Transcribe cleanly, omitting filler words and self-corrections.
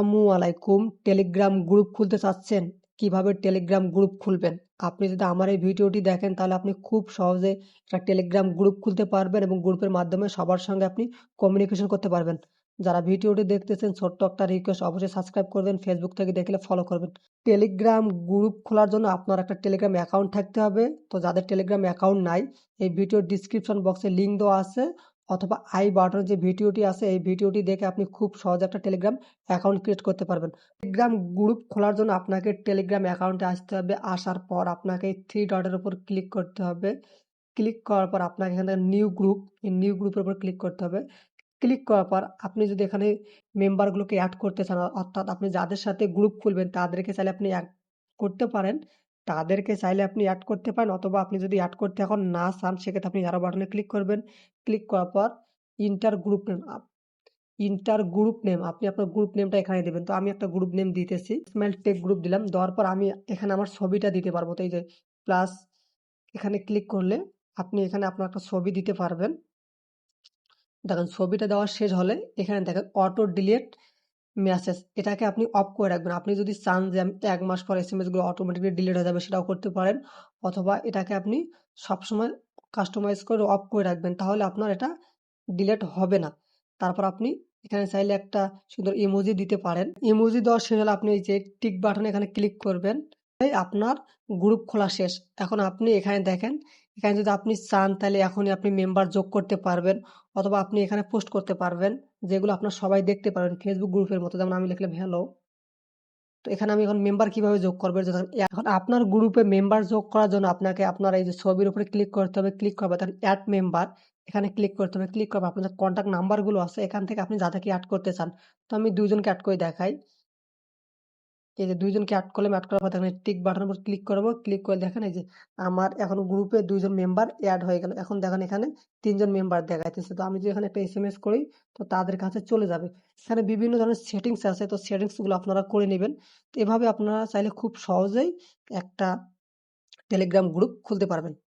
আসসালামু আলাইকুম। Telegram group খুলতে চাচ্ছেন? কিভাবে টেলিগ্রাম গ্রুপ খুলবেন? আপনি যদি আমার এই ভিডিওটি দেখেন তাহলে আপনি খুব সহজে একটা টেলিগ্রাম গ্রুপ খুলতে পারবেন এবং গ্রুপের মাধ্যমে সবার সঙ্গে আপনি কমিউনিকেশন করতে পারবেন। যারা ভিডিওটি দেখতেছেন ছোট্ট একটা রিকোয়েস্ট, অবশ্যই সাবস্ক্রাইব করবেন, ফেসবুক থেকে দেখলে ফলো করবেন। টেলিগ্রাম গ্রুপ খোলার জন্য আপনার একটা টেলিগ্রাম অ্যাকাউন্ট থাকতে হবে। তো যাদের টেলিগ্রাম অ্যাকাউন্ট নাই, এই ভিডিওর ডিসক্রিপশন বক্সে লিঙ্ক দেওয়া আছে অথবা আই বাটনে যে ভিডিওটি আছে এই ভিডিওটি দেখে আপনি খুব সহজে একটা টেলিগ্রাম অ্যাকাউন্ট ক্রিয়েট করতে পারবেন। টেলিগ্রাম গ্রুপ খোলার জন্য আপনাকে টেলিগ্রাম অ্যাকাউন্টে আসতে হবে। আসার পর আপনাকে এই থ্রি ডটের উপর ক্লিক করতে হবে। ক্লিক করার পর আপনাকে এখানে নিউ গ্রুপ, এই নিউ গ্রুপের উপর ক্লিক করতে হবে। ক্লিক করার পর আপনি যদি এখানে মেম্বারগুলোকে অ্যাড করতে চান, অর্থাৎ আপনি যাদের সাথে গ্রুপ খুলবেন তাদেরকে চাইলে আপনি অ্যাড করতে পারেন। তাদেরকে চাইলে আপনি অ্যাড করতে পারেন, অথবা আপনি যদি অ্যাড করতে এখন না চান সেক্ষেত্রে আপনি অ্যারো বাটনে ক্লিক করবেন। ক্লিক করার পর ইন্টার গ্রুপ নেম আপনি আপনার গ্রুপ নেমটা এখানে দিবেন। তো আমি একটা গ্রুপ নেম দিতেছি, স্মাইল টেক গ্রুপ দিলাম। দেওয়ার পর আমি এখানে আমার ছবিটা দিতে পারবো। তো এই যে প্লাস এখানে ক্লিক করলে আপনি এখানে আপনার একটা ছবি দিতে পারবেন। দেখেন ছবিটা দেওয়া শেষ হলে এখানে দেখেন অটো ডিলিট মেসেজ, এটাকে আপনি অফ করে রাখবেন। আপনি যদি চান যে আমি ১ মাস পর এসএমএস গুলো অটোমেটিক্যালি ডিলিট হয়ে যাবে সেটাও করতে পারেন, অথবা এটাকে আপনি সবসময় কাস্টমাইজ করে অফ করে রাখবেন, তাহলে আপনার এটা ডিলিট হবে না। তারপর আপনি এখানে চাইলে একটা সুন্দর ইমোজি দিতে পারেন। ইমোজি দেওয়া শেষ হলে আপনি এই যে টিক বাটনে এখানে ক্লিক করবেন। আপনার গ্রুপ খোলা শেষ। এখন আপনি এখানে দেখেন, এখানে যদি আপনি চান তাহলে এখনই আপনি মেম্বার যোগ করতে পারবেন, অথবা আপনি এখানে পোস্ট করতে পারবেন যেগুলো আপনার সবাই দেখতে পারবেন ফেসবুক গ্রুপের মতো। যেমন আমি লিখলাম হ্যালো। তো এখানে আমি এখন মেম্বার কিভাবে যোগ করবো, এখন আপনার গ্রুপে মেম্বার যোগ করার জন্য আপনাকে আপনার এই যে ছবির উপরে ক্লিক করতে হবে। ক্লিক করবে তখন অ্যাড মেম্বার, এখানে ক্লিক করতে হবে। ক্লিক করবে আপনার কন্ট্যাক্ট নাম্বার গুলো আছে এখান থেকে আপনি যাদেরকে অ্যাড করতে চান। তো আমি দুইজনকে অ্যাড করে দেখাই। এই যে ২ জনকে এড করলাম, এড করার পর দেখেন টিক বাটনের উপর ক্লিক করব। ক্লিক করে দেখেন এই যে আমার এখন গ্রুপে ২ জন মেম্বার এড হয়ে গেল। এখন দেখেন এখানে ৩ জন মেম্বার দেখাইতেছে। তো আমি যদি এখানে একটা এসএমএস করি তো তাদের কাছে চলে যাবে। এখানে বিভিন্ন ধরনের সেটিংস আছে, তো সেটিংস গুলো আপনারা করে নিবেন। তো এভাবে আপনারা চাইলে খুব সহজেই একটা টেলিগ্রাম গ্রুপ খুলতে পারবেন।